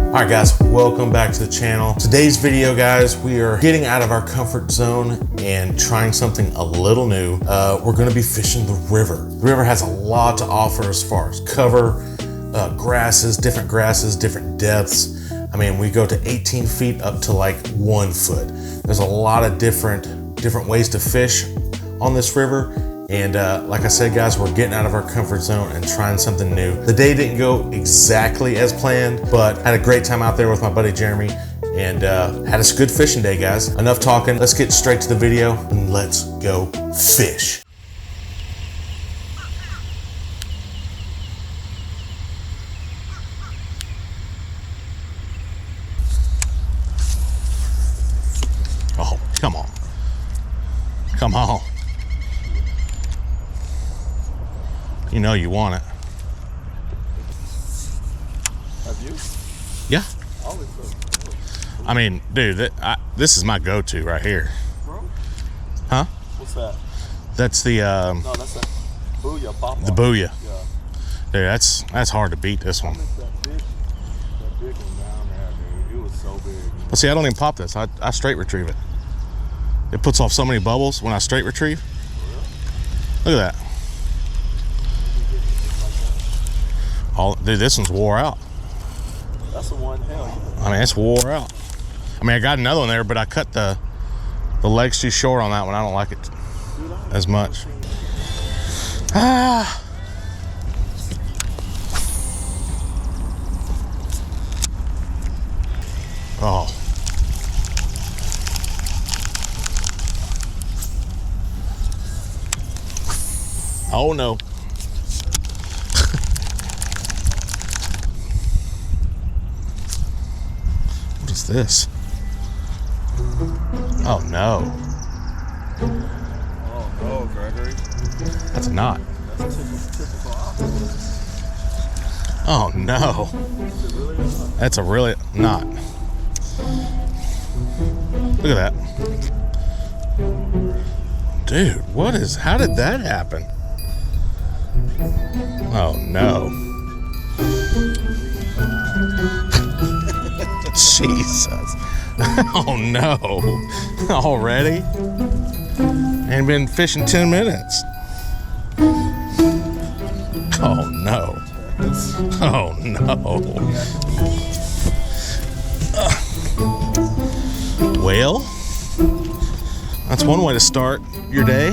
All right guys, welcome back to the channel. Today's video guys, we are getting out of our comfort zone and trying something a little new. We're gonna be fishing the river. The river has a lot to offer as far as cover, grasses, different depths. I mean, we go to 18 feet up to like 1 foot. There's a lot of different ways to fish on this river. And like I said, guys, we're getting out of our comfort zone and trying something new. The day didn't go exactly as planned, but had a great time out there with my buddy Jeremy and had a good fishing day, guys. Enough talking, let's get straight to the video and let's go fish. Oh, come on. Come on. You know you want it. Have you? Yeah. Always. I mean, dude, this is my go-to right here. Bro? Huh? What's that? That's the No, that's that booyah pop. the booyah. Yeah. Dude, that's hard to beat this one. That big one down there, dude. It was so big. But see, I don't even pop this. I straight retrieve it. It puts off so many bubbles when I straight retrieve. Look at that. Dude, this one's wore out. That's the one, hell. I mean, it's wore out. I mean, I got another one there, but I cut the legs too short on that one. I don't like it as much. Ah. Oh. Oh no. What is this? Oh no. Oh no, Gregory. That's a knot. That's typical octopus. Oh no. Is it really a knot? That's a really knot. Look at that. Dude, how did that happen? Oh no. Jesus. Oh no. Already? Ain't been fishing 10 minutes. Oh no. Oh no. Well, that's one way to start your day.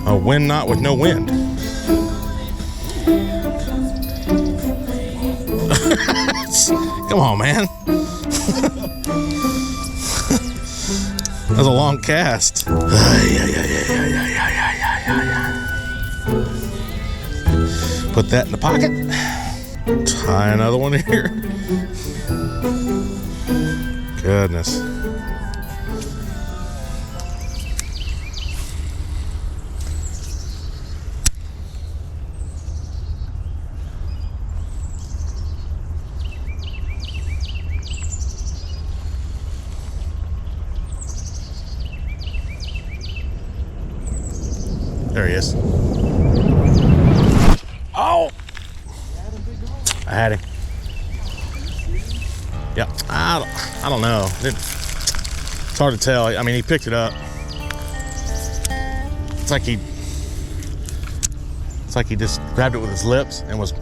A wind knot with no wind. Come on, man. That was a long cast. Put that in the pocket. Tie another one here. Goodness. There he is. Oh! I had him. Yeah, I don't know. It's hard to tell. I mean, he picked it up. It's like he just grabbed it with his lips and was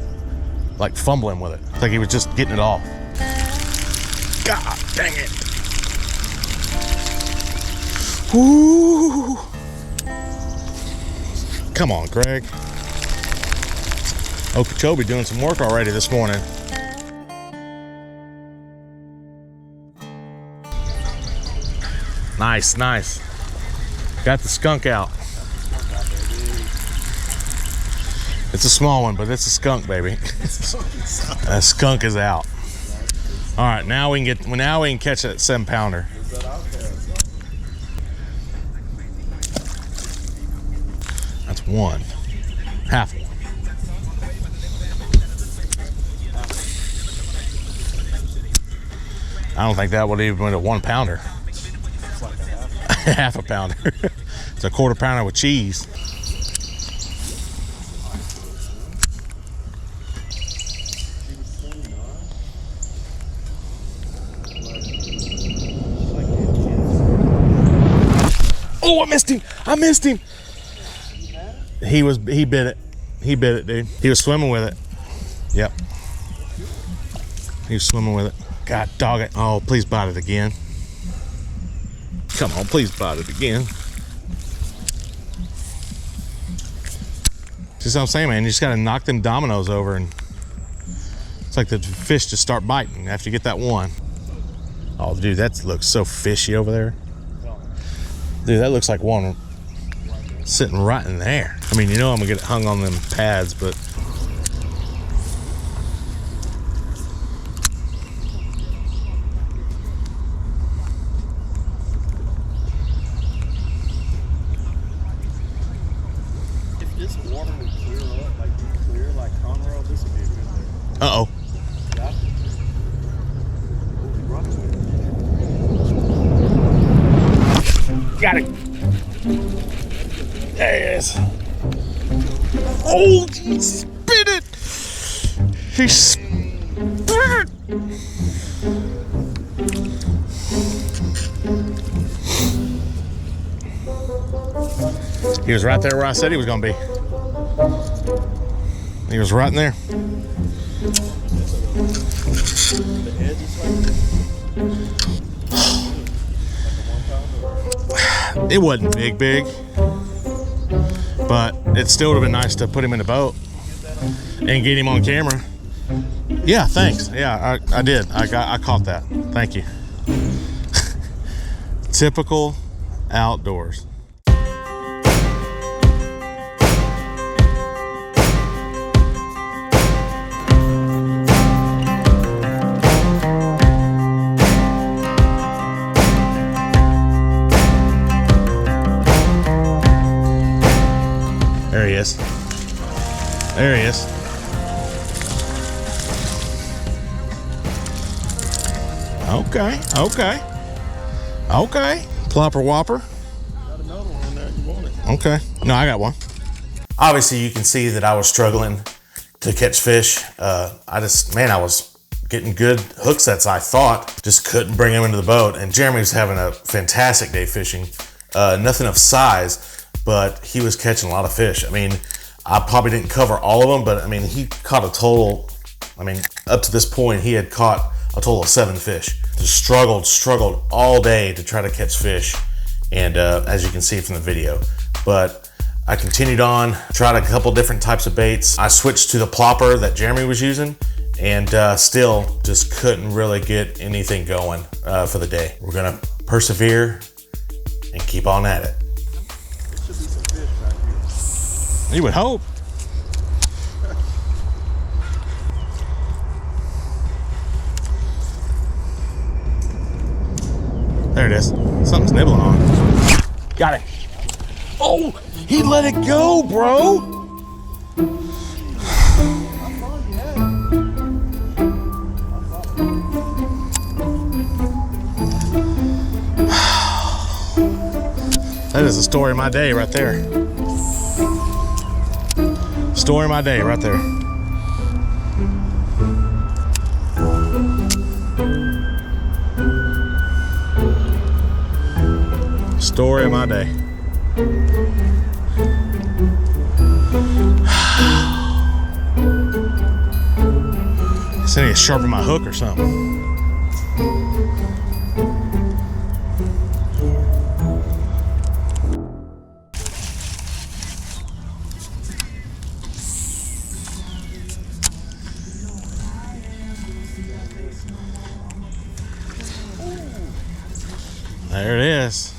like fumbling with it. It's like he was just getting it off. God dang it. Woo! Come on, Greg. Okeechobee doing some work already this morning. Nice, nice. Got the skunk out. It's a small one, but it's a skunk, baby. That skunk is out. All right, now we can catch that 7-pounder. That's one. Half one. I don't think that would even been a 1-pounder. It's like a Half a pounder. It's a 1/4 pounder with cheese. I missed him. I missed him. He bit it. He bit it, dude. He was swimming with it. Yep. He was swimming with it. God dog it. Oh, please bite it again. Come on, please bite it again. Just what I'm saying, man. You just gotta knock them dominoes over, and it's like the fish just start biting after you get that one. Oh, dude, that looks so fishy over there. Dude, that looks like one sitting right in there. I mean, you know I'm gonna get it hung on them pads, but If this water would clear up, like clear like Conroe, this would be a good day. uh-oh. Yeah. Got it. There it is. Oh, he spit it. He spit it. He was right there where I said he was going to be. He was right in there. The edge is like this. It wasn't big, but it still would have been nice to put him in the boat and get him on camera. Yeah, thanks. Yeah, I did. I caught that. Thank you. Typical outdoors. There he is. There he is. Okay, okay, okay. Plopper Whopper. Got another one in there. You want it? Okay. No, I got one. Obviously, you can see that I was struggling to catch fish. I was getting good hook sets, I thought. Just couldn't bring them into the boat. And Jeremy was having a fantastic day fishing. Nothing of size, but he was catching a lot of fish. I mean, I probably didn't cover all of them, but I mean, he caught a total, up to this point, he had caught a total of 7 fish. Just struggled all day to try to catch fish. And as you can see from the video, but I continued on, tried a couple different types of baits. I switched to the plopper that Jeremy was using, and still just couldn't really get anything going for the day. We're gonna persevere and keep on at it. There should be some fish back here. You would hope. There it is. Something's nibbling on it. Got it. Oh, he let it go, bro. That is the story of my day right there. Story of my day right there. Story of my day. I said I need to sharpen my hook or something. There it is.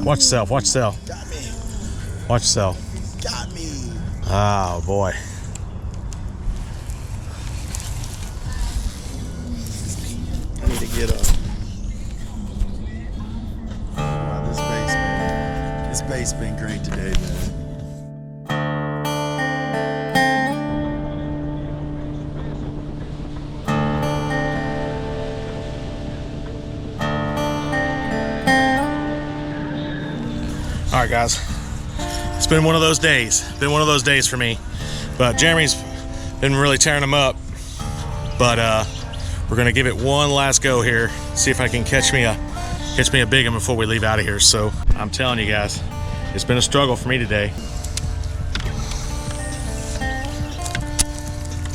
Watch yourself, watch yourself. Got me. Watch yourself. Got me. Oh boy. I need to get up. Wow, this bait's been, this bait's been great today, man. All right, guys. It's been one of those days. Been one of those days for me. But Jeremy's been really tearing them up. But we're gonna give it one last go here. See if I can catch me a big one before we leave out of here. So I'm telling you guys, it's been a struggle for me today.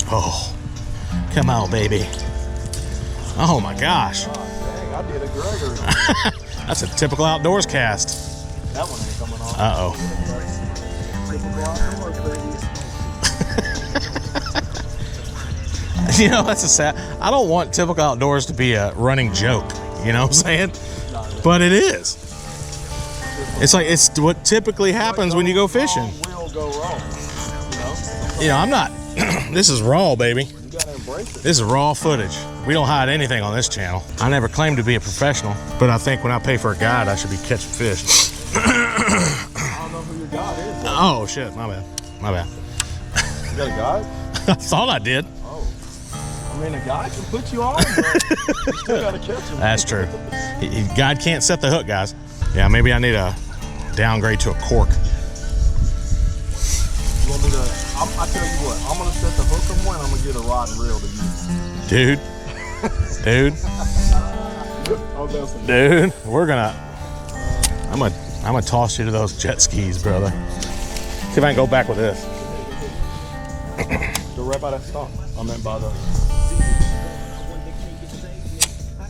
Oh, come on, baby. Oh my gosh. Oh, dang, I did a Gregory. That's a typical outdoors cast. That one ain't coming off. Uh-oh. You know, that's a sad, I don't want typical outdoors to be a running joke, you know what I'm saying? But it is. It's like, it's what typically happens when you go fishing. Will go wrong. You know, I'm not, this is raw, baby. You gotta embrace it. This is raw footage. We don't hide anything on this channel. I never claimed to be a professional, but I think when I pay for a guide, I should be catching fish. I don't know who your guide is. Oh shit, my bad. My bad. You got a guide? I thought I did. Oh. I mean, a guide can put you on, but you still gotta catch him. That's true. God can't set the hook, guys. Yeah, maybe I need a downgrade to a cork. You want me to, I tell you what, I'm gonna set the hook on one and I'm gonna get a rod and reel to use. Dude. Dude. Dude, I'm gonna toss you to those jet skis, brother. See if I can go back with this. Go right by that stump. I meant by the...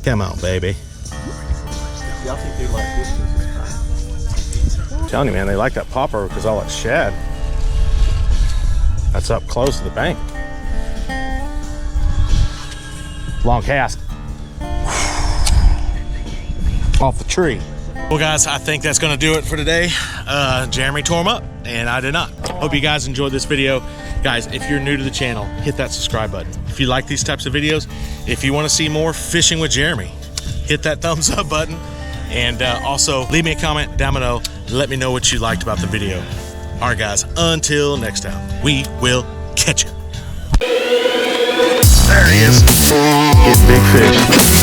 Come on, baby. See, I think they like this. I'm telling you, man, they like that popper because all that shad. That's up close to the bank. Long cast. Off the tree. Well, guys, I think that's gonna do it for today. Jeremy tore them up, and I did not. Hope you guys enjoyed this video. Guys, if you're new to the channel, hit that subscribe button. If you like these types of videos, if you wanna see more fishing with Jeremy, hit that thumbs up button. And also, leave me a comment down below. Let me know what you liked about the video. All right, guys, until next time, we will catch you. There he is. He's big fish.